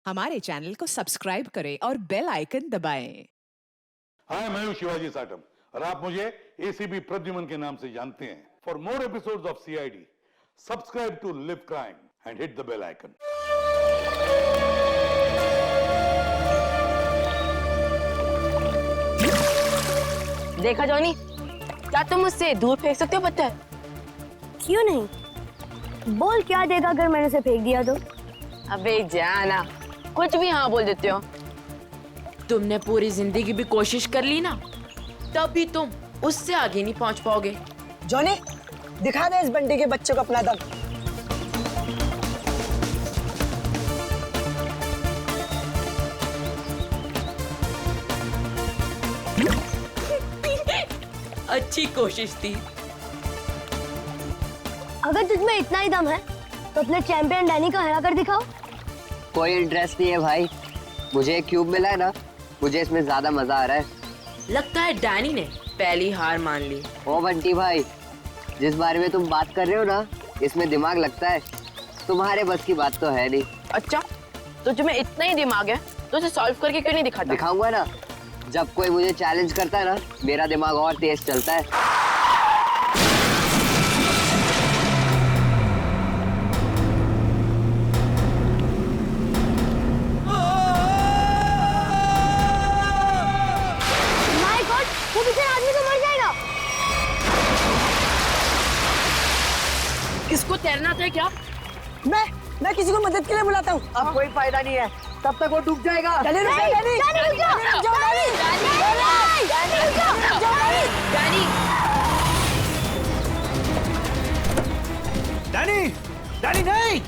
हमारे चैनल को सब्सक्राइब करें और बेल आइकन दबाएं। हाय, मैं हूं शिवाजी साटम और आप मुझे एसीपी प्रद्युमन के नाम से जानते हैं। For more episodes of CID, subscribe to live crime and hit the bell icon. देखा जॉनी, क्या तुम मुझसे दूर फेंक सकते हो पत्थर? क्यों नहीं? बोल क्या देगा अगर मैंने उसे फेंक दिया तो? अबे जाना, कुछ भी हाँ बोल देते हो। तुमने पूरी जिंदगी भी कोशिश कर ली ना, तब भी तुम उससे आगे नहीं पहुंच पाओगे। जॉनी, दिखा दे इस बंटी के बच्चों को अपना दम। अच्छी कोशिश थी। अगर तुझमें इतना ही दम है तो अपने चैंपियन डैनी को हरा कर दिखाओ। कोई इंटरेस्ट नहीं है भाई, मुझे एक क्यूब मिला है ना, मुझे इसमें ज्यादा मजा आ रहा है। लगता है डैनी ने पहली हार मान ली। ओ बंटी भाई, जिस बारे में तुम बात कर रहे हो ना, इसमें दिमाग लगता है। तुम्हारे बस की बात तो है नहीं। अच्छा, तो तुम्हें इतना ही दिमाग है तो उसे सॉल्व करके क्यों नहीं दिखाता? दिखाऊंगा ना, जब कोई मुझे चैलेंज करता है ना, मेरा दिमाग और तेज चलता है। माय गॉड, वो बेचारा आदमी तो मर जाएगा। इसको तैरना आता है क्या? मैं किसी को मदद के लिए बुलाता हूँ। अब कोई फायदा नहीं है, तब तक वो डूब जाएगा। डैनी, रुक जा, डैनी। डैनी, रुक जाओ। डैनी, डैनी नहीं।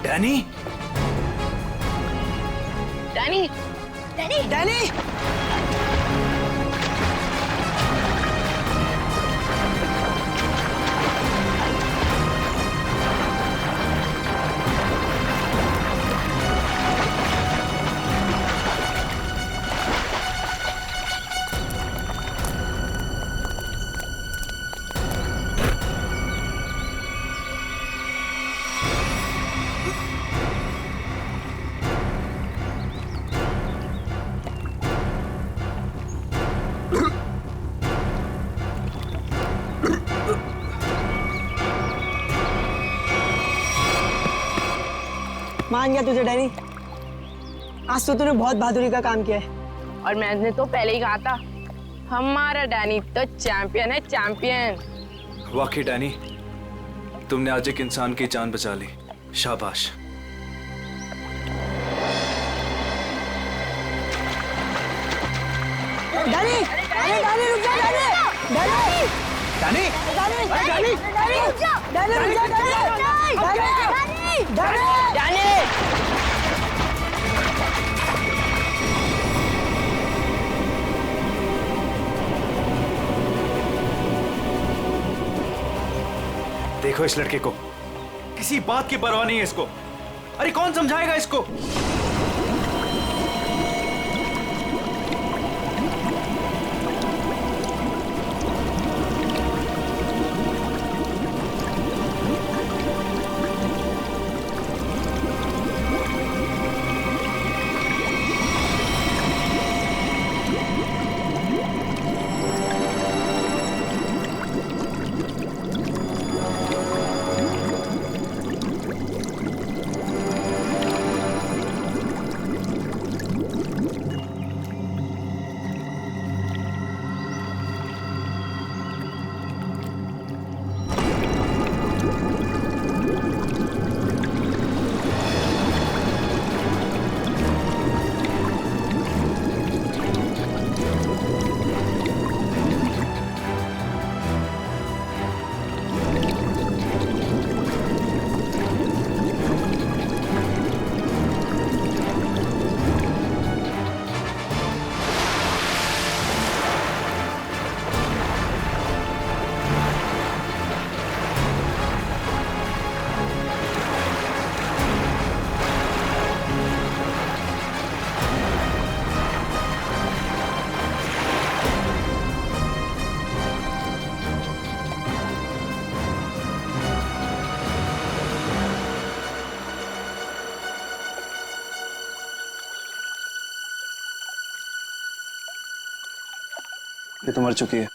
डैनी, डैनी, डैनी, डैनी, मान गया तुझे डैनी, आज तो तूने बहुत बहादुरी का काम किया है। और मैंने तो पहले ही कहा था, हमारा डैनी तो चैंपियन है, चैंपियन। वाकई डैनी, तुमने आज एक इंसान की जान बचा ली, शाबाश। डैनी, अरे डैनी रुक जा, Danny, Danny, Danny, Danny, Danny, Danny रुक जा, डैनी रुक जा, डैनी, डैनी, डैनी। देखो इस लड़के को, किसी बात की परवाह नहीं है इसको। अरे कौन समझाएगा इसको? ये तो मर चुकी है।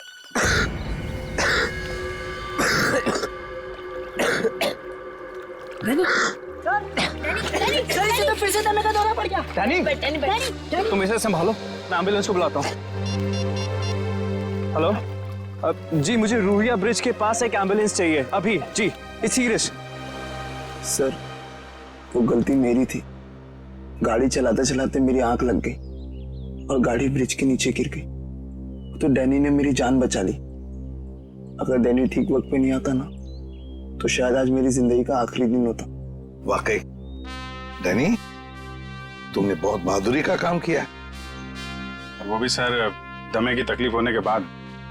तो फिर से दमे का दौरा पड़ गया। डैनी, तुम इसे संभालो, मैं एम्बुलेंस को बुलाता हूँ। हेलो, जी मुझे रूहिया ब्रिज के पास एक एम्बुलेंस चाहिए अभी। जी, इट्स सीरियस। सर, वो गलती मेरी थी। गाड़ी चलाते चलाते मेरी आंख लग गई और गाड़ी ब्रिज के नीचे गिर गई। तो डैनी ने मेरी जान बचा ली। अगर डैनी ठीक वक्त पे नहीं आता ना, तो शायद आज मेरी जिंदगी का आखिरी दिन होता। वाकई डैनी, तुमने बहुत बहादुरी का काम किया। वो भी सर दमे की तकलीफ होने के बाद।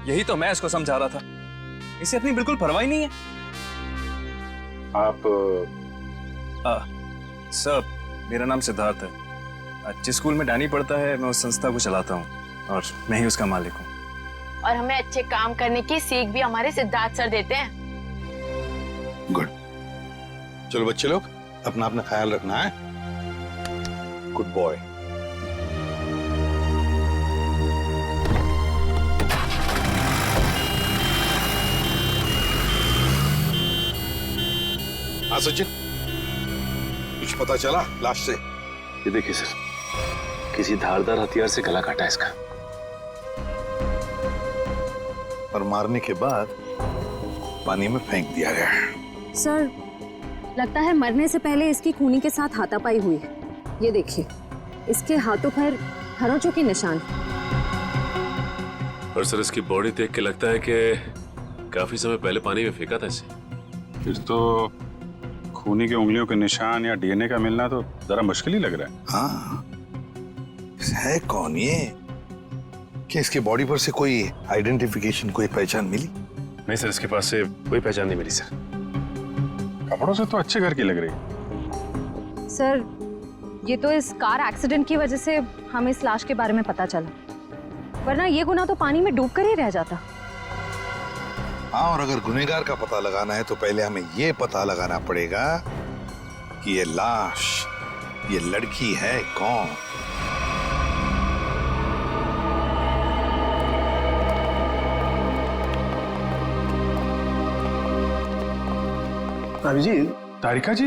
यही तो मैं इसको समझा रहा था, इसे अपनी बिल्कुल परवाह ही नहीं है। आप सर, मेरा नाम सिद्धार्थ है। जिस स्कूल में डैनी पढ़ता है, मैं उस संस्था को चलाता हूँ और मैं ही उसका मालिक हूँ। और हमें अच्छे काम करने की सीख भी हमारे सिद्धार्थ सर देते हैं। गुड। चलो बच्चे लोग, अपना अपना ख्याल रखना है। Good boy. हाँ सचिन, कुछ पता चला लाश से? ये देखिए सर, किसी धारदार हथियार से गला काटा है इसका। और मारने के बाद पानी में फेंक दिया गया है। सर, लगता है मरने से पहले इसकी खूनी के साथ हाथापाई हुई है। ये देखिए, इसके हाथों पर खरोंचों के निशान। और सर, इसकी बॉडी देख के लगता है कि काफी समय पहले पानी में फेंका था इसे। फिर तो खूनी की उंगलियों के निशान या डीएनए का मिलना तो जरा मुश्किल ही लग रहा है। हाँ, है कौन ये? क्या इसके बॉडी पर से कोई आइडेंटिफिकेशन, कोई पहचान मिली? नहीं सर, इसके पास से कोई पहचान नहीं मिली सर। कपड़ों से तो अच्छे घर की लग रही। सर, ये तो इस कार एक्सीडेंट की वजह से हमें इस लाश के बारे में पता चला, वरना ये गुनाह तो पानी में डूबकर ही रह जाता। हाँ, और अगर गुनहगार का पता लगाना है तो पहले हमें ये पता लगाना पड़ेगा कि ये लाश, ये लड़की है कौन। भाभी जी, तारिका जी,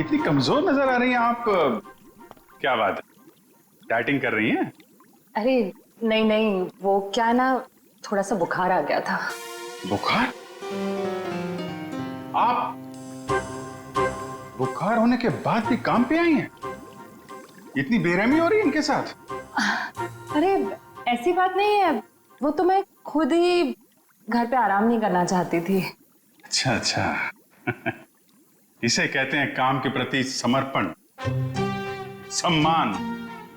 इतनी कमजोर नजर आ रही हैं आप। क्या बात है, डाइटिंग कर रही हैं? अरे नहीं नहीं, वो क्या ना, थोड़ा सा बुखार आ गया था। बुखार? आप बुखार होने के बाद भी काम पे आई हैं? इतनी बेरहमी हो रही है इनके साथ? अरे ऐसी बात नहीं है, वो तो मैं खुद ही घर पे आराम नहीं करना चाहती थी। अच्छा अच्छा इसे कहते हैं काम के प्रति समर्पण, सम्मान,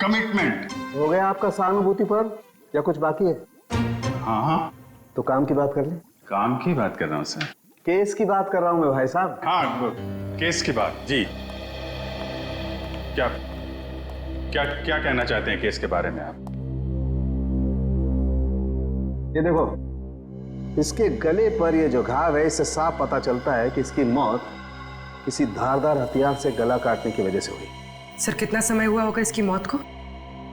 कमिटमेंट। हो गया आपका सहानुभूति पर या कुछ बाकी है? हाँ हाँ, तो काम की बात कर ले। काम की बात कर रहा हूँ सर। केस की बात कर रहा हूँ मैं भाई साहब। हाँ, केस की बात जी। क्या क्या क्या कहना चाहते हैं केस के बारे में आप? ये देखो, इसके गले पर ये जो घाव है, इससे साफ पता चलता है कि इसकी मौत किसी धारदार हथियार से गला काटने की वजह से हुई। सर कितना समय हुआ होगा इसकी मौत को?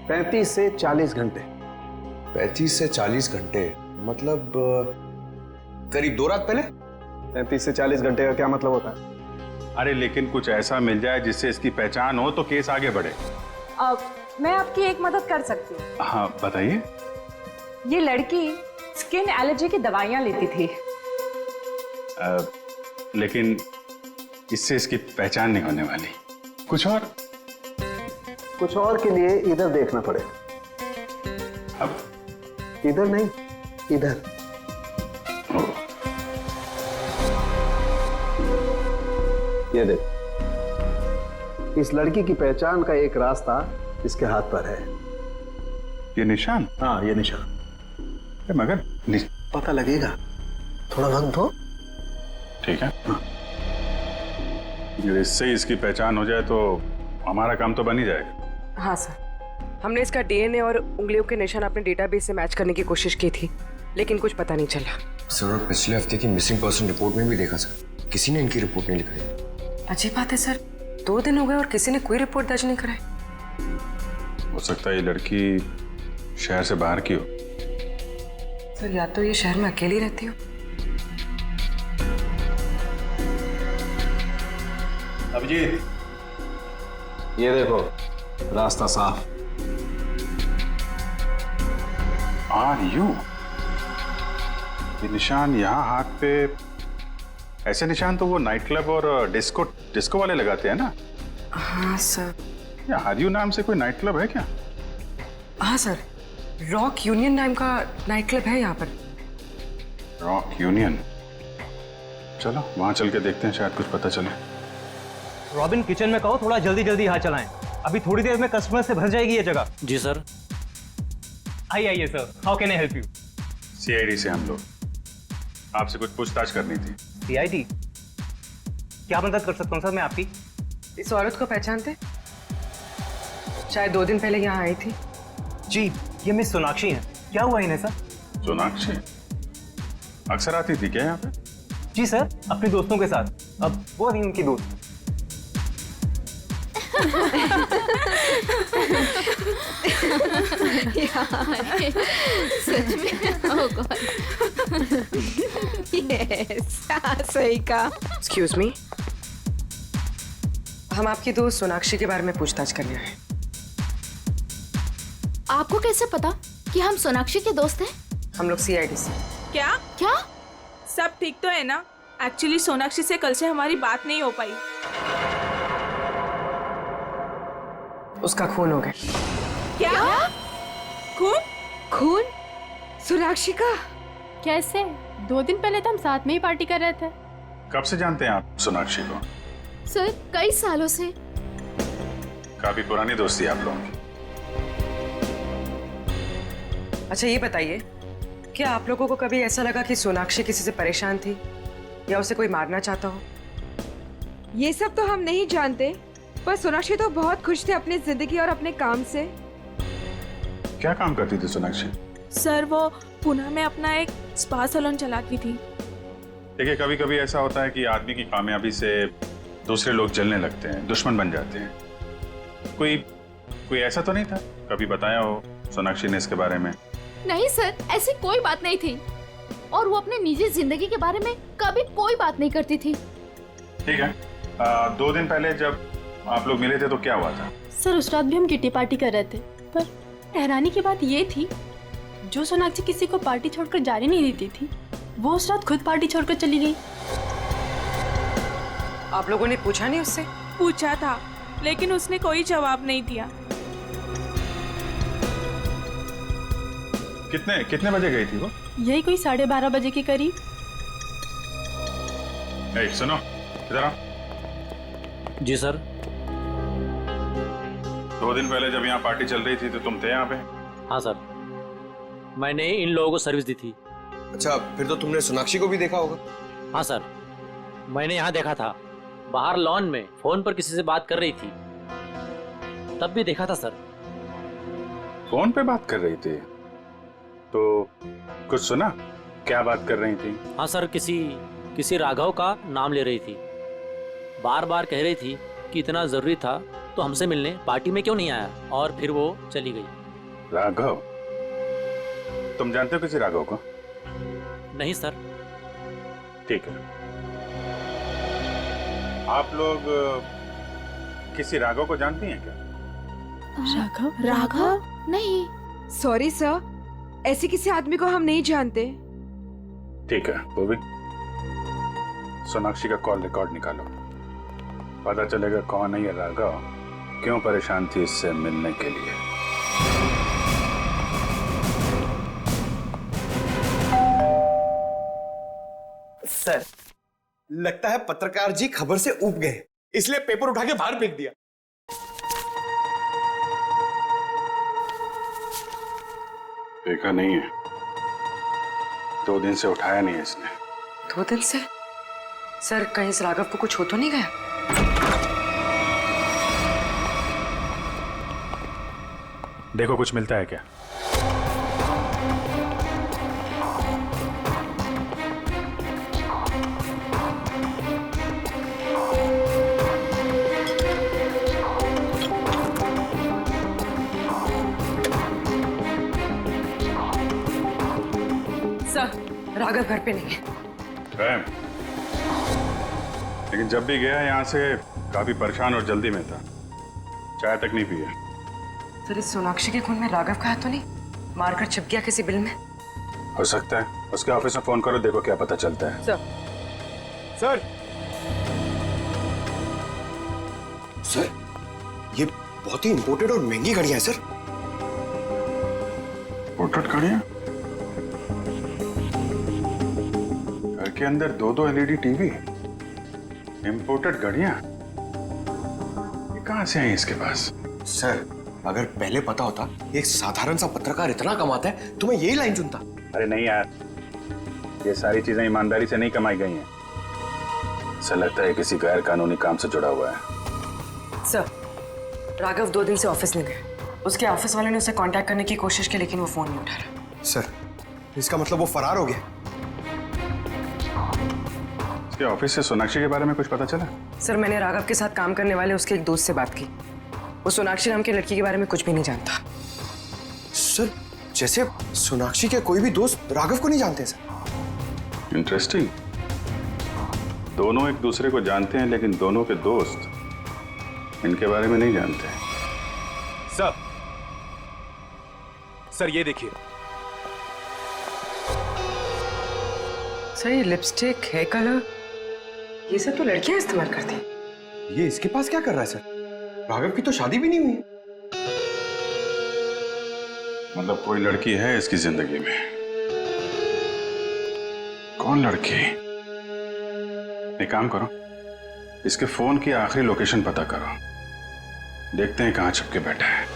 35 से 40 घंटे। 35 से 40 घंटे मतलब करीब 2 रात पहले। 35 से 40 घंटे का क्या मतलब होता है? अरे लेकिन कुछ ऐसा मिल जाए जिससे इसकी पहचान हो तो केस आगे बढ़े। मैं आपकी एक मदद कर सकती हूँ। हाँ बताइए। ये लड़की स्किन एलर्जी की दवाइयाँ लेती थी। लेकिन इससे इसकी पहचान नहीं होने वाली। कुछ और के लिए इधर देखना पड़ेगा। अब इधर नहीं, इधर। ये देख, इस लड़की की पहचान का एक रास्ता इसके हाथ पर है। ये निशान? हाँ ये निशान। मगर पता लगेगा, थोड़ा वक्त दो। ठीक है। इससे इसकी पहचान हो जाए तो हमारा काम तो बन ही जाएगा। हाँ सर, हमने इसका डीएनए और उंगलियों के निशान अपने डेटाबेस से मैच करने की कोशिश की थी, लेकिन कुछ पता नहीं चला। सर पिछले हफ्ते की मिसिंग पर्सन रिपोर्ट में भी देखा सर, किसी ने इनकी रिपोर्ट नहीं लिखाई। अजीब बात है सर, 2 दिन हो गए और किसी ने कोई रिपोर्ट दर्ज नहीं कराई। हो सकता है ये लड़की शहर से बाहर की हो। सर या तो ये शहर में अकेली रहती हो। अभिजीत, ये देखो, रास्ता साफ। Are you? ये निशान यहाँ हाथ पे, ऐसे निशान तो वो नाइट क्लब और डिस्को वाले लगाते हैं ना? हाँ सर। क्या आर यू नाम से कोई नाइट क्लब है क्या? हाँ सर, रॉक यूनियन नाम का नाइट क्लब है यहाँ पर। Rock union? चलो वहां चल के देखते हैं, शायद कुछ पता चले। रॉबिन, किचन में कहो थोड़ा जल्दी जल्दी हाथ चलाएं, अभी थोड़ी देर में कस्टमर से भर जाएगी ये जगह। जी सर। आइए sir, how can I help you? CID से हम लोग, आपसे कुछ पूछताछ करनी थी। सीआईडी? क्या मदद कर सकता हूँ सर मैं आपकी? इस औरत को पहचानते? शायद 2 दिन पहले यहाँ आई थी। जी, ये मिस सोनाक्षी हैं। क्या हुआ इन्हें सर? सोनाक्षी अक्सर आती थी क्या यहाँ पे? जी सर, अपने दोस्तों के साथ। अब वो नहीं उनकी दोस्त। सच में? ओह गॉड। यस, सही कहा। एक्सक्यूज मी, हम आपकी दोस्त सोनाक्षी के बारे में पूछताछ करने आए। आपको कैसे पता कि हम सोनाक्षी के दोस्त हैं? हम लोग सीआईडी से। क्या? सब ठीक तो है ना? एक्चुअली सोनाक्षी से कल से हमारी बात नहीं हो पाई। उसका खून हो गया। क्या? खून? सोनाक्षी का? कैसे? 2 दिन पहले तो हम साथ में ही पार्टी कर रहे थे। कब से जानते हैं आप सोनाक्षी को? सर कई सालों से। काफी पुरानी दोस्ती है आप लोगों की। अच्छा ये बताइए, क्या आप लोगों को कभी ऐसा लगा कि सोनाक्षी किसी से परेशान थी या उसे कोई मारना चाहता हो? ये सब तो हम नहीं जानते, पर सोनाक्षी तो बहुत खुश थे अपनी जिंदगी और अपने काम से। क्या काम करती थी सोनाक्षी? सर वो पुणे में अपना एक स्पा सैलून चलाती थी। देखिए कभी कभी ऐसा होता है कि आदमी की कामयाबी से दूसरे लोग जलने लगते हैं, दुश्मन बन जाते हैं। कोई ऐसा तो नहीं था? कभी बताया हो सोनाक्षी ने इसके बारे में? नहीं सर, ऐसी कोई बात नहीं थी, और वो अपने निजी जिंदगी के बारे में कभी कोई बात नहीं करती थी। ठीक है, 2 दिन पहले जब आप लोग मिले थे तो क्या हुआ था? सर उस रात भी हम किटी पार्टी कर रहे थे, पर हैरानी की बात ये थी जो सोनाक्षी किसी को पार्टी छोड़कर जाने नहीं देती थी, वो उस रात खुद पार्टी छोड़कर चली गई। आप लोगों ने पूछा नहीं उससे? पूछा था, लेकिन उसने कोई जवाब नहीं दिया। कितने बजे गई थी वो? यही कोई 12:30 बजे के करीब। सुनो, इधर आओ। जी सर। 2 दिन पहले जब यहाँ पार्टी चल रही थी तो तुम थे यहाँ पे? हाँ सर, मैंने इन लोगों को सर्विस दी थी। अच्छा, फिर तो तुमने सोनाक्षी को भी देखा होगा? हाँ सर, मैंने यहाँ देखा था, बाहर लॉन में फोन पर किसी से बात कर रही थी, तब भी देखा था सर। फोन पे बात कर रही थी तो कुछ सुना? क्या बात कर रही थी? हाँ सर, किसी राघव का नाम ले रही थी, बार बार कह रही थी कि इतना जरूरी था तो हमसे मिलने पार्टी में क्यों नहीं आया, और फिर वो चली गई। राघव? तुम जानते हो किसी राघव को? नहीं सर। ठीक है, आप लोग किसी राघव को जानती हैं क्या? राघव? राघव? नहीं। सॉरी सर, ऐसे किसी आदमी को हम नहीं जानते। ठीक है, वो भी सोनाक्षी का कॉल रिकॉर्ड निकालो, पता चलेगा कौन है ये राघव, क्यों परेशान थी इससे मिलने के लिए। सर, लगता है पत्रकार जी खबर से ऊब गए, इसलिए पेपर उठा के बाहर फेंक दिया। देखा नहीं है, 2 दिन से उठाया नहीं है इसने। 2 दिन से? सर, कहीं इस राघव को कुछ हो तो नहीं गया? देखो कुछ मिलता है क्या? सर, राघव घर पे नहीं है। लेकिन जब भी गया यहाँ से काफी परेशान और जल्दी में था, चाय तक नहीं पिया। सर, इस सोनाक्षी के खून में राघव का हाथ तो नहीं? मारकर छिप गया किसी बिल में? हो सकता है, उसके ऑफिस में फोन करो, देखो क्या पता चलता है। सर, ये बहुत ही इंपोर्टेड और महंगी घड़ियां हैं सर। इंपोर्टेड घड़ियां? घर के अंदर 2-2 LED टीवी, इंपोर्टेड घड़ियां, ये कहां से आई इसके पास? सर, अगर पहले पता होता एक साधारण सा पत्रकार इतना कमाता है तो मैं यही लाइन चुनता। अरे नहीं यार, ये सारी चीजें ईमानदारी से नहीं कमाई गई हैं। ऐसा लगता है किसी गैर कानूनी काम से जुड़ा हुआ है। सर, राघव 2 दिन से ऑफिस नहीं गए। उसके ऑफिस वाले ने उसे कांटेक्ट करने की कोशिश की, लेकिन वो फोन नहीं उठा रहा। सर, इसका मतलब वो फरार हो गया? उसके ऑफिस से सोनाक्षी के बारे में कुछ पता चला? सर, मैंने राघव के साथ काम करने वाले उसके एक दोस्त से बात की, वो सोनाक्षी नाम की लड़की के बारे में कुछ भी नहीं जानता। सर, जैसे सोनाक्षी के कोई भी दोस्त राघव को नहीं जानते सर। इंटरेस्टिंग, दोनों एक दूसरे को जानते हैं लेकिन दोनों के दोस्त इनके बारे में नहीं जानते। सर ये देखिए। सर, ये लिपस्टिक, हेयर कलर, ये सब तो लड़कियां इस्तेमाल करती हैं। ये इसके पास क्या कर रहा है सर? राघव की तो शादी भी नहीं हुई है। मतलब कोई लड़की है इसकी जिंदगी में। कौन लड़की? एक काम करो, इसके फोन की आखिरी लोकेशन पता करो, देखते हैं कहां छुप के बैठा है।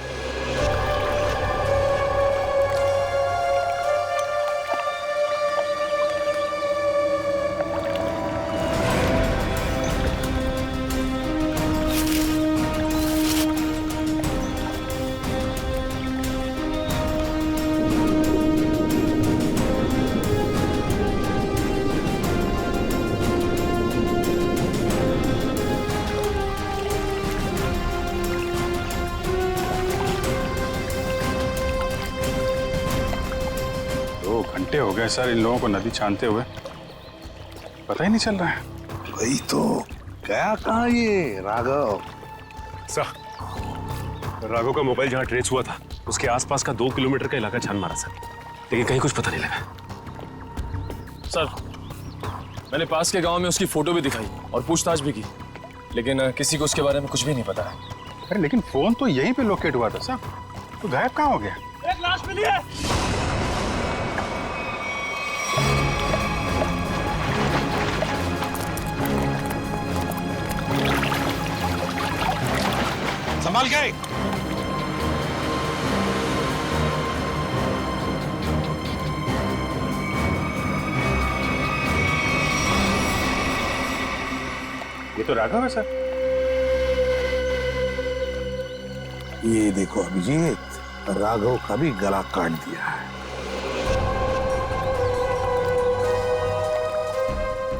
हो गए सर इन लोगों को नदी छानते हुए, पता ही नहीं चल रहा है। वही तो गया कहाँ ये राघव? सर, राघव का मोबाइल जहाँ ट्रेस हुआ था उसके आसपास का 2 किलोमीटर का इलाका छान मारा सर, लेकिन कहीं कुछ पता नहीं लगा। सर, मैंने पास के गांव में उसकी फोटो भी दिखाई और पूछताछ भी की, लेकिन किसी को उसके बारे में कुछ भी नहीं पता है। अरे लेकिन फोन तो यहीं पे लोकेट हुआ था सर, तो गायब कहाँ हो गया? एक लाश मिली है। संभाल के। ये तो राघव है सर। ये देखो अभिजीत, राघव का भी गला काट दिया है।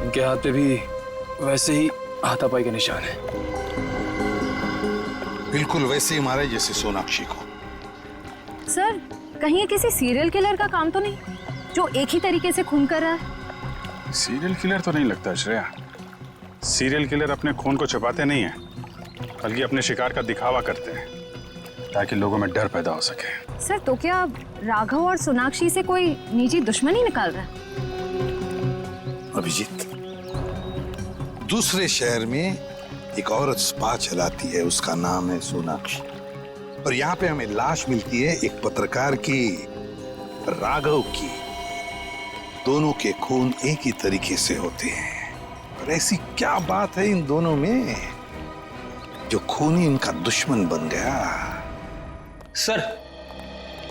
इनके हाथ पे भी वैसे ही हाथापाई के निशान है। बिल्कुल वैसे ही मारे जैसे सोनाक्षी को। सर, कहीं ये किसी सीरियल किलर का काम तो नहीं जो एक ही तरीके से खून कर रहा है? सीरियल किलर तो नहीं लगता श्रेया। सीरियल किलर अपने खून को छुपाते नहीं हैं, बल्कि अपने शिकार का दिखावा करते हैं ताकि लोगों में डर पैदा हो सके। सर, तो क्या राघव और सोनाक्षी से कोई निजी दुश्मनी निकाल रहा है? अभिजीत, दूसरे शहर में एक औरत स्पा चलाती है, उसका नाम है सोनाक्षी, और यहाँ पे हमें लाश मिलती है एक पत्रकार की, राघव की। दोनों के खून एक ही तरीके से होते हैं, और ऐसी क्या बात है इन दोनों में जो खून ही इनका दुश्मन बन गया? सर,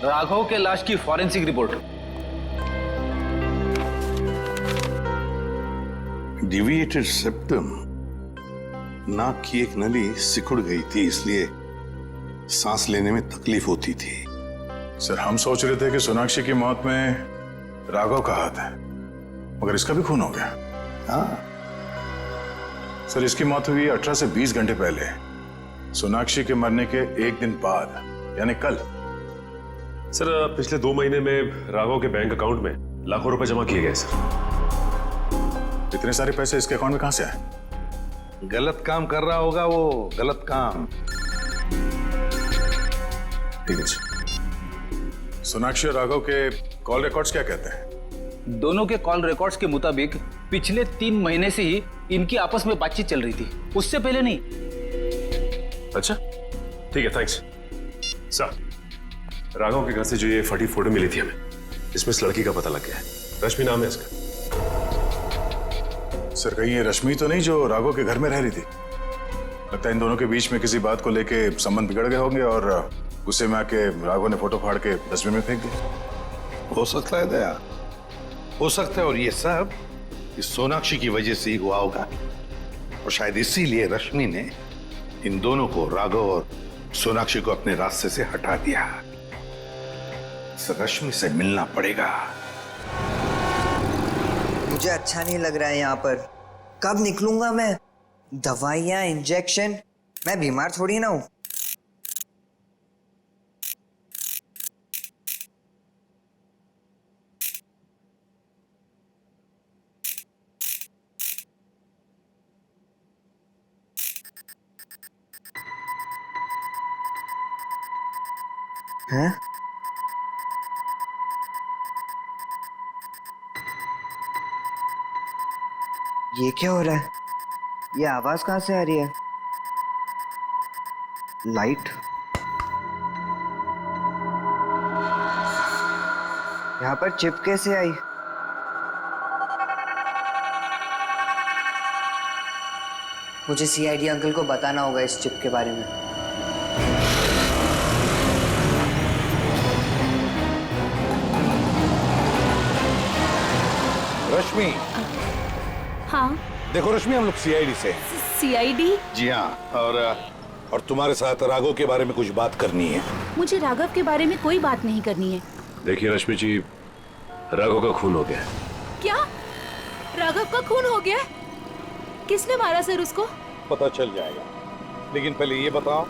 राघव के लाश की फॉरेंसिक रिपोर्ट। डिविएटेड सेप्टम, नाक की एक नली सिकुड़ गई थी, इसलिए सांस लेने में तकलीफ होती थी। सर, हम सोच रहे थे कि सोनाक्षी की मौत में राघव का हाथ है, मगर इसका भी खून हो गया। हाँ सर, इसकी मौत हुई 18 से 20 घंटे पहले, सोनाक्षी के मरने के एक दिन बाद, यानी कल। सर, पिछले 2 महीने में राघव के बैंक अकाउंट में लाखों रुपए जमा किए गए सर। इतने सारे पैसे इसके अकाउंट में कहां से आए? गलत काम कर रहा होगा वो, गलत काम। ठीक है सर। सोनाक्षी और राघव के कॉल रिकॉर्ड्स क्या कहते हैं? दोनों के कॉल रिकॉर्ड्स के मुताबिक पिछले 3 महीने से ही इनकी आपस में बातचीत चल रही थी, उससे पहले नहीं। अच्छा, ठीक है, थैंक्स। सर, राघव के घर से जो ये फटी फोटो मिली थी हमें, इसमें इस लड़की का पता लग गया है। रश्मि नाम है इसका। सर, कहीं ये रश्मि तो नहीं जो राघव के घर में रह रही थी? लगता है इन दोनों के बीच में किसी बात को लेके संबंध बिगड़ गए होंगे और गुस्से में आके राघव ने फोटो फाड़ के डस्टबिन में फेंक दिया। हो सकता है दया, हो सकता है। और ये सब इस सोनाक्षी की वजह से ही हुआ होगा, और शायद इसीलिए रश्मि ने इन दोनों को, राघव और सोनाक्षी को, अपने रास्ते से हटा दिया। रश्मि से मिलना पड़ेगा। मुझे अच्छा नहीं लग रहा है यहाँ पर। कब निकलूंगा मैं? दवाइयाँ, इंजेक्शन, मैं बीमार थोड़ी ना हूँ। हैं? ये क्या हो रहा है? ये आवाज कहाँ से आ रही है? लाइट यहाँ पर चिप कैसे आई? मुझे सीआईडी अंकल को बताना होगा इस चिप के बारे में। रश्मि। हाँ। देखो रश्मि, हम लोग सीआईडी से। सीआईडी? जी हाँ, और तुम्हारे साथ राघव के बारे में कुछ बात करनी है। मुझे राघव के बारे में कोई बात नहीं करनी है। देखिए रश्मि जी, राघव का खून हो गया। क्या? राघव का खून हो गया? किसने मारा सर उसको? पता चल जाएगा, लेकिन पहले ये बताओ,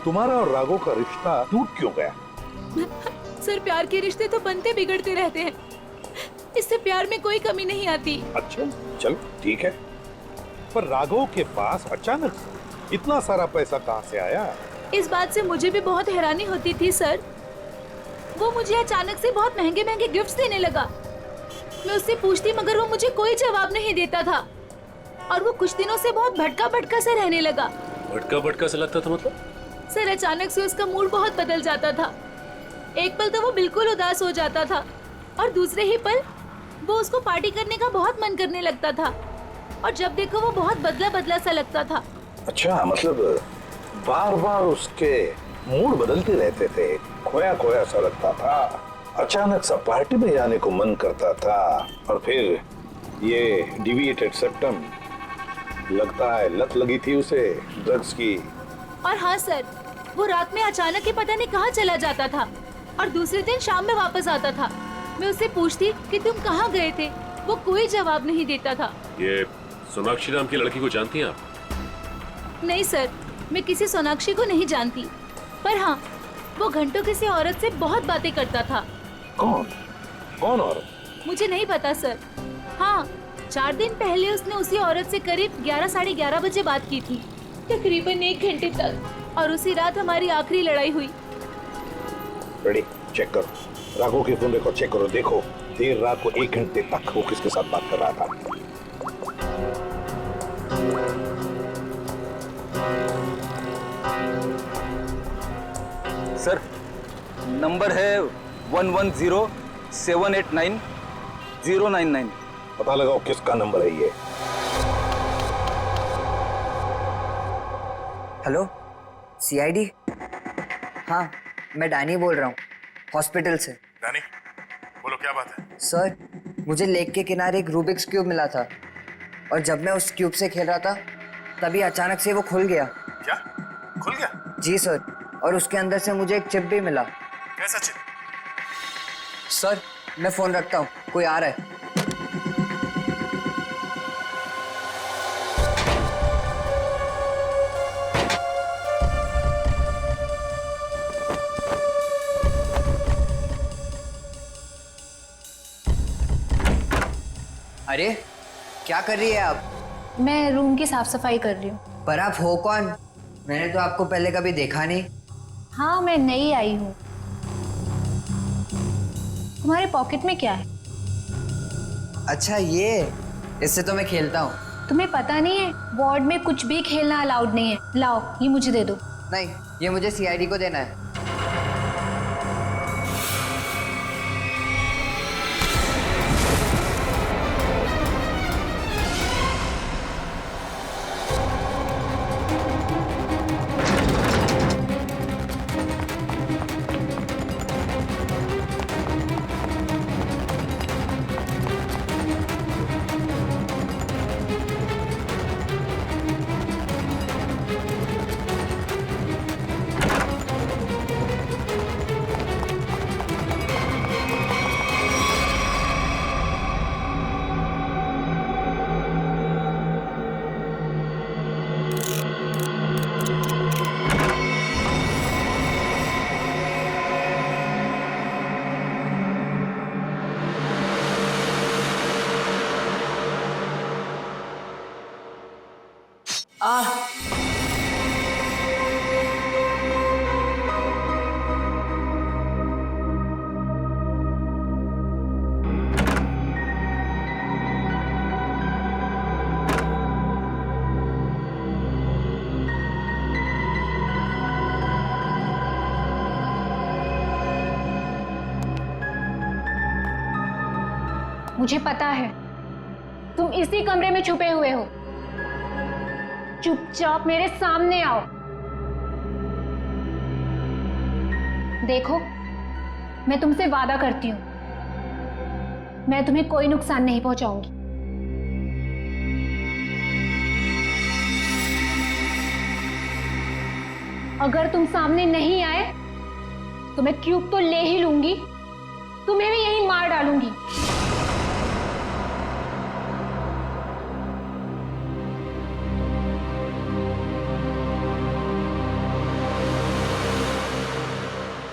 तुम्हारा और राघव का रिश्ता टूट क्यों गया? सर, प्यार के रिश्ते तो बनते बिगड़ते रहते हैं, इससे प्यार में कोई कमी नहीं आती। अच्छा, चलो ठीक है, पर राघव के पास अचानक से इतना सारा पैसा कहाँ से आया? इस बात से मुझे भी बहुत हैरानी होती थी सर। वो मुझे अचानक से बहुत महंगे महंगे गिफ्ट्स देने लगा। मैं उससे पूछती मगर वो मुझे कोई जवाब नहीं देता था और वो कुछ दिनों से बहुत भटका भटका से रहने लगा। भटका भटका से लगता था मतलब? सर अचानक से उसका मूड बहुत बदल जाता था। एक पल तो वो बिल्कुल उदास हो जाता था और दूसरे ही पल वो उसको पार्टी करने का बहुत मन करने लगता था और जब देखो वो बहुत बदला बदला सा लगता था। अच्छा, मतलब बार बार उसके मूड बदलते रहते थे, खोया खोया सा लगता था, अचानक सा पार्टी में जाने को मन करता था और फिर ये डिविएटेड सेप्टम, लगता है लत लगी थी उसे ड्रग्स की। और हाँ सर, वो रात में अचानक ही पता नहीं कहाँ चला जाता था और दूसरे दिन शाम में वापस आता था। मैं उससे पूछती कि तुम कहाँ गए थे, वो कोई जवाब नहीं देता था। ये सोनाक्षी नाम की लड़की को जानती हैं आप? नहीं सर, मैं किसी सोनाक्षी को नहीं जानती, पर हाँ वो घंटों किसी औरत से बहुत बातें करता था। कौन? कौन औरत? मुझे नहीं पता सर। हाँ, 4 दिन पहले उसने उसी औरत से करीब 11 साढ़े 11 बजे बात की थी, तकरीबन 1 घंटे तक, और उसी रात हमारी आखिरी लड़ाई हुई। रेडी, चेक करो राघव के फोन रिकॉर्ड चेक करो, देखो देर रात को 1 घंटे तक वो किसके साथ बात कर रहा था। सर नंबर है 110789 पता लगाओ किसका नंबर है ये। Hello, CID? हाँ, मैं डैनी बोल रहा हूँ, हॉस्पिटल से। डैनी, बोलो क्या बात है? सर, मुझे लेक के किनारे एक रूबिक्स क्यूब मिला था और जब मैं उस क्यूब से खेल रहा था तभी अचानक से वो खुल गया। क्या? खुल गया? जी सर, और उसके अंदर से मुझे एक चिप भी मिला। कैसा चिप? सर, मैं फोन रखता हूँ, कोई आ रहा है। अरे क्या कर रही है आप? मैं रूम की साफ सफाई कर रही हूँ। पर आप हो कौन? मैंने तो आपको पहले कभी देखा नहीं। हाँ, मैं नई आई हूँ। तुम्हारे पॉकेट में क्या है? अच्छा ये, इससे तो मैं खेलता हूँ। तुम्हें पता नहीं है, वार्ड में कुछ भी खेलना अलाउड नहीं है। लाओ, ये मुझे दे दो। नहीं, ये मुझे सीआईडी को देना है। मुझे पता है तुम इसी कमरे में छुपे हुए हो। चुपचाप मेरे सामने आओ। देखो, मैं तुमसे वादा करती हूं, मैं तुम्हें कोई नुकसान नहीं पहुंचाऊंगी। अगर तुम सामने नहीं आए तो मैं क्यूब तो ले ही लूंगी, तुम्हें भी यहीं मार डालूंगी।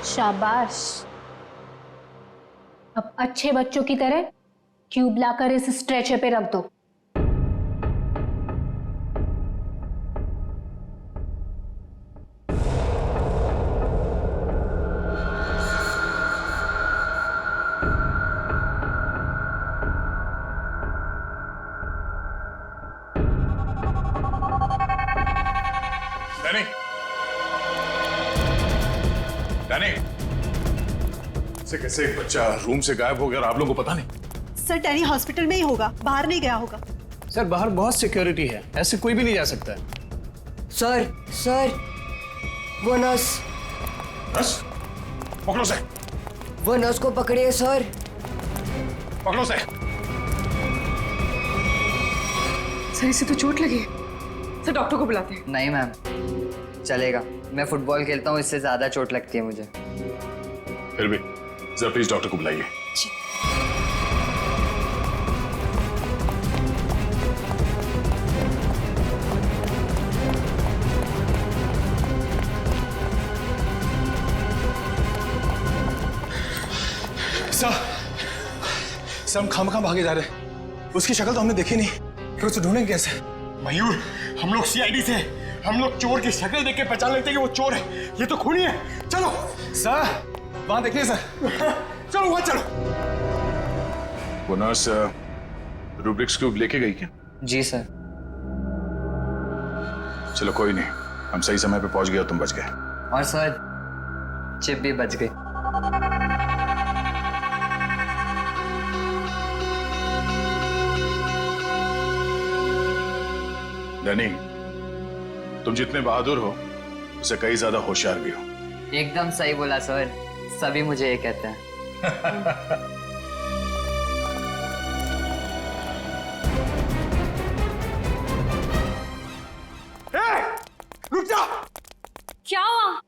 शाबाश, अब अच्छे बच्चों की तरह क्यूब लाकर इस स्ट्रेचर पे रख दो। से कैसे एक बच्चा रूम से गायब हो गया और आप लोगों को पता नहीं? सर डैनी हॉस्पिटल में ही होगा, बाहर नहीं गया होगा। सर बाहर बहुत सिक्योरिटी है, ऐसे कोई भी नहीं जा सकता है। सर वो नर्स पकड़ो से। वो नर्स को पकड़िए सर। पकड़ो से। सर इसे तो चोट लगी है, सर डॉक्टर को बुलाते हैं। नहीं मैम, चलेगा, मैं फुटबॉल खेलता हूँ, इससे ज्यादा चोट लगती है मुझे। फिर भी जरा प्लीज डॉक्टर को बुलाइए। सर हम खामखा भागे जा रहे हैं, उसकी शक्ल तो हमने देखी नहीं, फिर उसे ढूंढेंगे कैसे? मयूर, हम लोग सीआईडी से, हम लोग चोर की शक्ल देख के पहचान लेते हैं कि वो चोर है, ये तो खूनी है। चलो सर, वहां देखिए सर। चलो वहां चलो। वो नर्स रूब्रिक्स क्यूब लेके गई क्या? जी सर। चलो कोई नहीं, हम सही समय पे पहुंच गए और तुम बच गए। और सर चिप भी बच गई। डैनी, तुम जितने बहादुर हो उससे कई ज्यादा होशियार भी हो। एकदम सही बोला सर, सभी मुझे ये कहते हैं। रुक जा। क्या हुआ?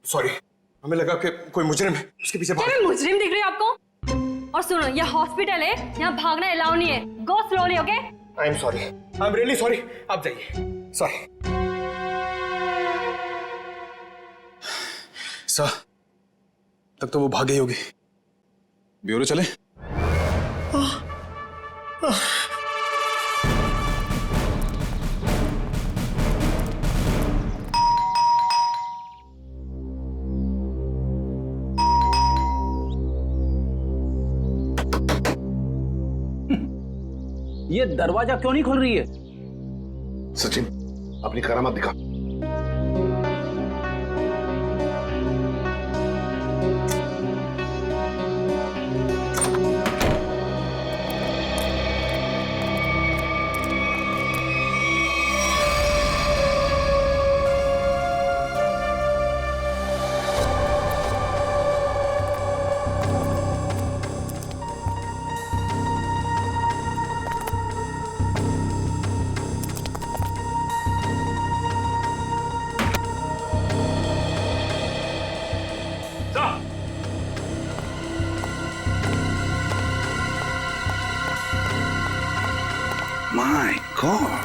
सॉरी, हमें लगा कि कोई मुजरिम है, उसके पीछे भाग। क्या मैं मुजरिम दिख रही हूँ आपको? और सुनो, ये हॉस्पिटल है, यहाँ भागना अलाउ नहीं है। गो slowly, okay? I am sorry, I am really sorry. आप जाइए। सॉरी सर, तक तो वो भाग गई होगी। ब्यूरो चले? ये दरवाजा क्यों नहीं खुल रही है? सचिन, अपनी करामत दिखा। My God!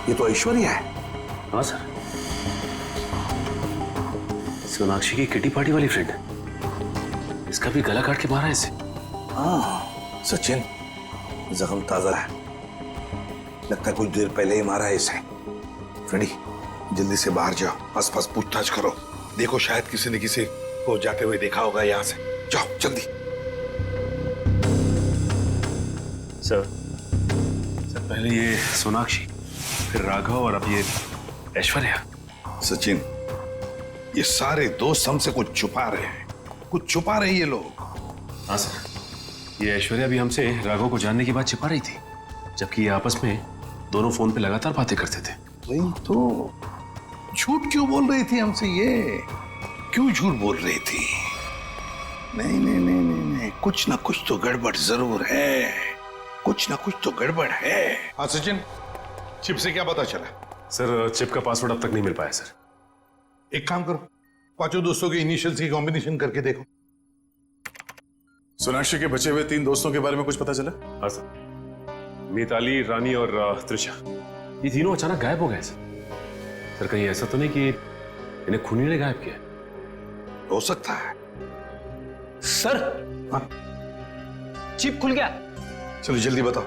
ये तो ऐश्वर्या है। हाँ सर, सोनाक्षी की किटी पार्टी वाली फ्रेंड। इसका भी गला काट के मारा है इसे। हाँ सचिन, जख्म ताजा है, लगता है कुछ देर पहले ही मारा है इसे। फ्रेंडी, जल्दी से बाहर जाओ, आसपास पूछताछ करो, देखो शायद किसी ने किसी को जाते हुए देखा होगा यहाँ से। जाओ जल्दी। सर पहले ये सोनाक्षी, फिर राघव और अब ये ऐश्वर्या। सचिन, ये सारे दोस्त हमसे कुछ छुपा रहे हैं, कुछ छुपा रहे ये लोग। हाँ सर, ये ऐश्वर्या भी हमसे राघव को जानने की बात छिपा रही थी, जबकि ये आपस में दोनों फोन पे लगातार बातें करते थे। वही तो, झूठ क्यों बोल रही थी हमसे? ये क्यों झूठ बोल रही थी? नहीं नहीं नहीं नहीं नहीं, कुछ ना कुछ तो गड़बड़ जरूर है, कुछ ना कुछ तो गड़बड़ है। हाँ सचिन, चिप से क्या पता चला? सर चिप का पासवर्ड अब तक नहीं मिल पाया सर। एक काम करो, पांचों दोस्तों के इनिशियल्स की कॉम्बिनेशन करके देखो। सोनाक्षी के बचे हुए 3 दोस्तों के बारे में कुछ पता चला? हाँ सर, मिताली, रानी और त्रिशा, ये तीनों अचानक गायब हो गए सर। कहीं ऐसा तो नहीं कि इन्हें खूनी ने गायब किया? हो सकता है सर। हाँ? चिप खुल गया। चलो जल्दी बताओ।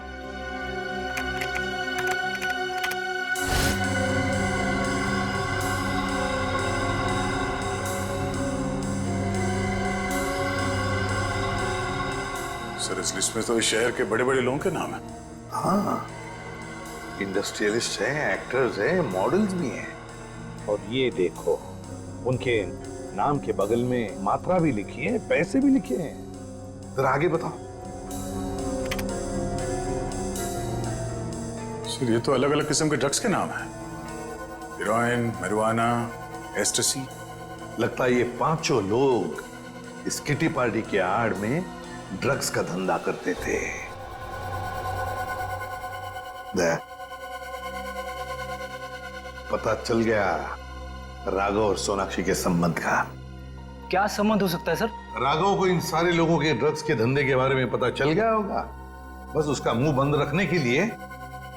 सर इस लिस्ट में तो इस शहर के बड़े बड़े लोगों के नाम है। हाँ, इंडस्ट्रियलिस्ट है, एक्टर्स है, मॉडल्स भी हैं। और ये देखो, उनके नाम के बगल में मात्रा भी लिखी है, पैसे भी लिखे हैं। जरा आगे बताओ। सर, ये तो अलग अलग किस्म के ड्रग्स के नाम हैं। Heroin, marijuana, एस्टेसी। लगता है ये पांचों लोग इस किटी पार्टी के आड़ में ड्रग्स का धंधा करते थे। पता चल गया राघव और सोनाक्षी के संबंध का। क्या संबंध हो सकता है सर? राघव को इन सारे लोगों के ड्रग्स के धंधे के बारे में पता चल गया होगा। बस उसका मुंह बंद रखने के लिए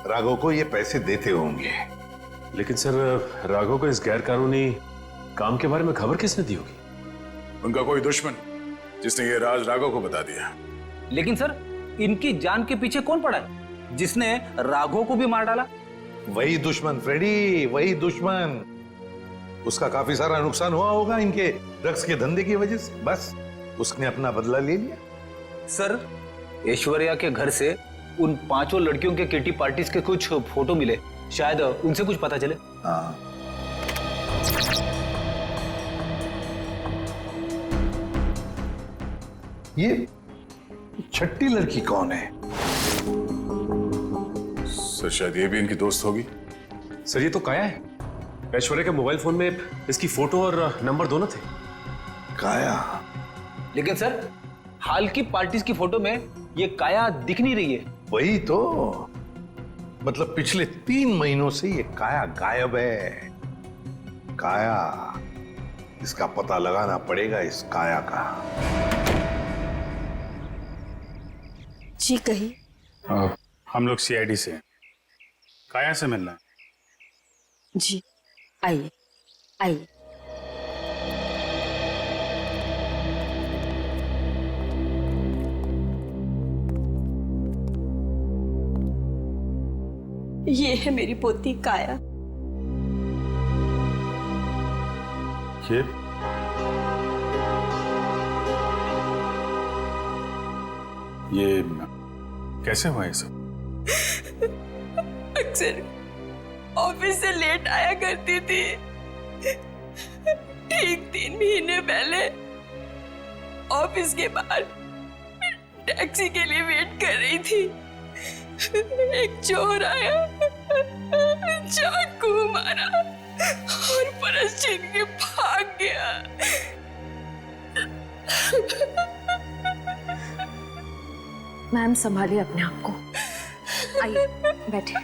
राघव को ये पैसे देते होंगे। लेकिन सर, राघव को इस गैर कानूनी काम के बारे में खबर किसने दी होगी? उनका कोई दुश्मन जिसने ये राज राघव को बता दिया। लेकिन सर, इनकी जान के पीछे कौन पड़ा है जिसने राघव को भी मार डाला? वही दुश्मन फ्रेडी, वही दुश्मन। उसका काफी सारा नुकसान हुआ होगा इनके ड्रग्स के धंधे की वजह से। बस उसने अपना बदला ले लिया। सर, ऐश्वर्या के घर से उन पांचों लड़कियों के किटी पार्टीज के कुछ फोटो मिले, शायद उनसे कुछ पता चले। हाँ। ये छठी लड़की कौन है? सर, शायद ये भी इनकी दोस्त होगी। सर, ये तो काया है। ऐश्वर्या के मोबाइल फोन में इसकी फोटो और नंबर दोनों थे। काया? लेकिन सर, हाल की पार्टीज की फोटो में ये काया दिख नहीं रही है। वही तो, मतलब पिछले 3 महीनों से ये काया गायब है। काया, इसका पता लगाना पड़ेगा, इस काया का। जी कही। हम लोग सीआईडी से हैं। काया से मिलना है। जी आइए आइए। ये है मेरी पोती काया। ये कैसे हुआ ये सब? अक्सर ऑफिस से लेट आया करती थी। ठीक 3 महीने पहले ऑफिस के बाहर टैक्सी के लिए वेट कर रही थी। एक चोर आया, चाकू मारा और परस छीन के भाग गया। मैम संभालिए अपने आप को। आइए बैठिए।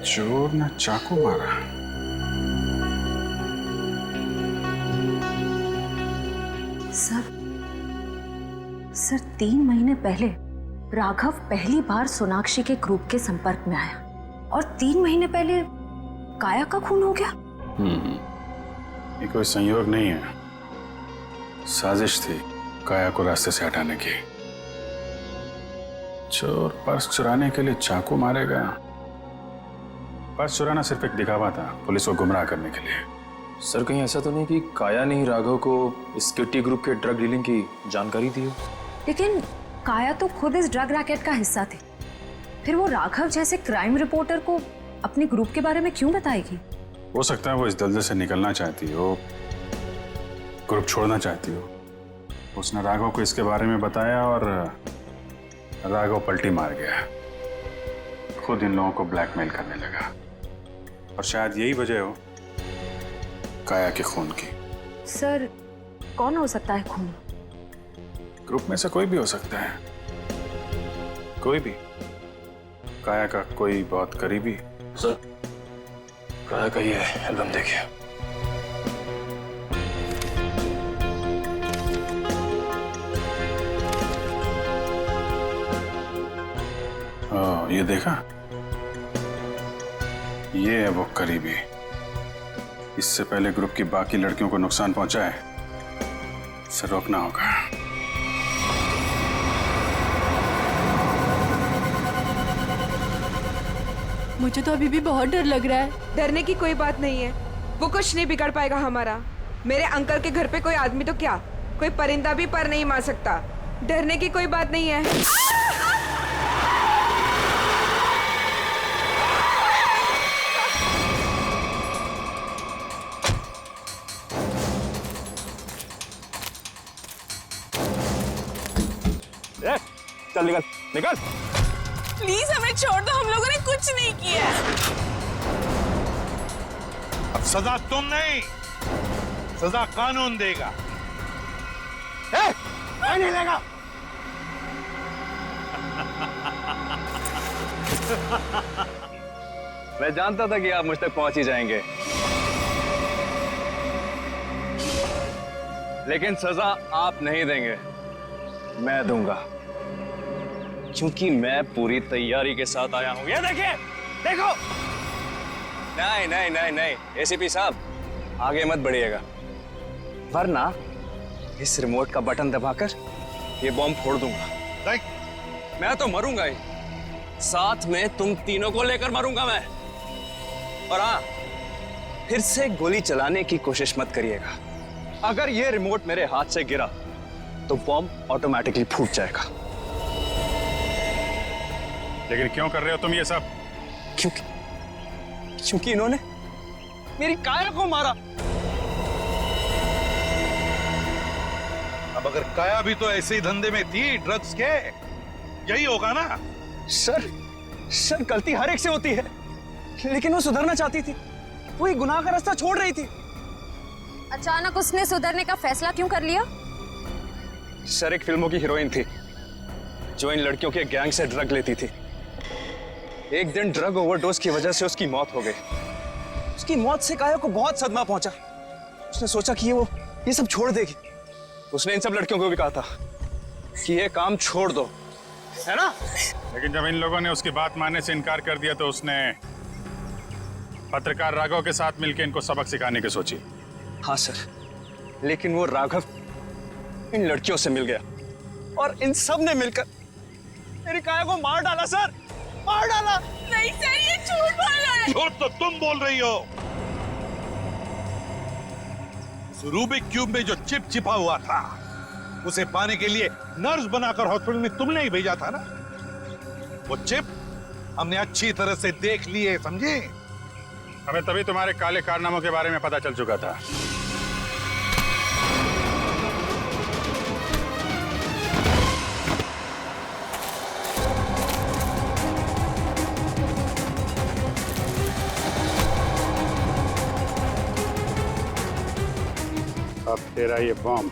चोर ने चाकू मारा। सर 3 महीने पहले राघव पहली बार सोनाक्षी के ग्रुप के संपर्क में आया और 3 महीने पहले काया का खून हो गया। ये कोई संयोग नहीं है, साजिश थी काया को रास्ते से हटाने की। चोर पर्स चुराने के लिए चाकू मारेगा। पर्स चुराना सिर्फ एक दिखावा था, पुलिस को गुमराह करने के लिए। सर, कहीं ऐसा तो नहीं कि काया ने ही राघव को इस किटी ग्रुप के ड्रग डीलिंग की जानकारी दी हो? लेकिन काया तो खुद इस ड्रग रैकेट का हिस्सा थी, फिर वो राघव जैसे क्राइम रिपोर्टर को अपने ग्रुप के बारे में क्यों बताएगी? हो सकता है वो इस दलदल से निकलना चाहती हो, ग्रुप छोड़ना चाहती हो। उसने राघव को इसके बारे में बताया और राघव पलटी मार गया, खुद इन लोगों को ब्लैकमेल करने लगा। और शायद यही वजह हो काया के खून की। सर कौन हो सकता है खून? ग्रुप में से कोई भी हो सकता है, कोई भी। काया का कोई बहुत करीबी। सर, काया का ये एल्बम देखिए। ये देखा, ये है वो करीबी। इससे पहले ग्रुप की बाकी लड़कियों को नुकसान पहुंचाए, इसे रोकना होगा। मुझे तो अभी भी बहुत डर लग रहा है। डरने की कोई बात नहीं है, वो कुछ नहीं बिगाड़ पाएगा हमारा। मेरे अंकल के घर पे कोई आदमी तो क्या, कोई परिंदा भी पर नहीं मार सकता। डरने की कोई बात नहीं है। चल निकल निकल। प्लीज हमें छोड़ दो, हम लोगों ने कुछ नहीं किया। अब सजा तुम नहीं, सजा कानून देगा। नहीं लेगा। मैं जानता था कि आप मुझ तक पहुंच ही जाएंगे, लेकिन सजा आप नहीं देंगे, मैं दूंगा, क्योंकि मैं पूरी तैयारी के साथ आया हूं। ये देखिए, देखो। नहीं नहीं नहीं नहीं, एसीपी साहब आगे मत बढ़िएगा, वरना इस रिमोट का बटन दबाकर ये बॉम्ब फोड़ दूंगा। मैं तो मरूंगा ही, साथ में तुम तीनों को लेकर मरूंगा मैं। और हाँ, फिर से गोली चलाने की कोशिश मत करिएगा। अगर ये रिमोट मेरे हाथ से गिरा तो बॉम्ब ऑटोमेटिकली फूट जाएगा। लेकिन क्यों कर रहे हो तुम ये सब? क्योंकि इन्होंने मेरी काया को मारा। अब अगर काया भी तो ऐसे ही धंधे में थी, ड्रग्स के, यही होगा ना? सर गलती हर एक से होती है, लेकिन वो सुधरना चाहती थी, वो एक गुनाह का रास्ता छोड़ रही थी। अचानक उसने सुधरने का फैसला क्यों कर लिया? सर एक फिल्मों की हीरोइन थी जो इन लड़कियों के गैंग से ड्रग लेती थी। एक दिन ड्रग ओवरडोज की वजह से उसकी मौत हो गई। उसकी मौत से काया को बहुत सदमा पहुंचा। उसने सोचा कि वो ये सब छोड़ देगी। उसने इन सब लड़कियों को भी कहा था कि ये काम छोड़ दो, है ना? लेकिन जब इन लोगों ने उसकी बात मानने से इनकार कर दिया तो उसने पत्रकार राघव के साथ मिलकर इनको सबक सिखाने की सोची। हाँ सर, लेकिन वो राघव इन लड़कियों से मिल गया और इन सब ने मिलकर मेरी काया को मार डाला सर, मार डाला। नहीं सर, ये झूठ बोल रहा है। झूठ तो तुम बोल रही हो। रूबिक क्यूब में जो चिप छिपा हुआ था, उसे पाने के लिए नर्स बनाकर हॉस्पिटल में तुमने ही भेजा था ना? वो चिप हमने अच्छी तरह से देख लिए, समझे? हमें तभी तुम्हारे काले कारनामों के बारे में पता चल चुका था। अब तेरा ये बॉम्ब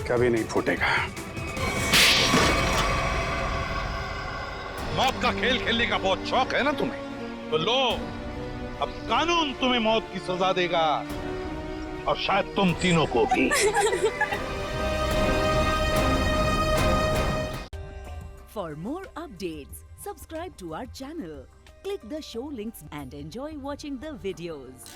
कभी नहीं फूटेगा। मौत का खेल खेलने का बहुत शौक है ना तुम्हें, तो लो, अब कानून तुम्हें मौत की सजा देगा, और शायद तुम तीनों को भी। For more updates, subscribe to our channel, click the show links and enjoy watching the videos.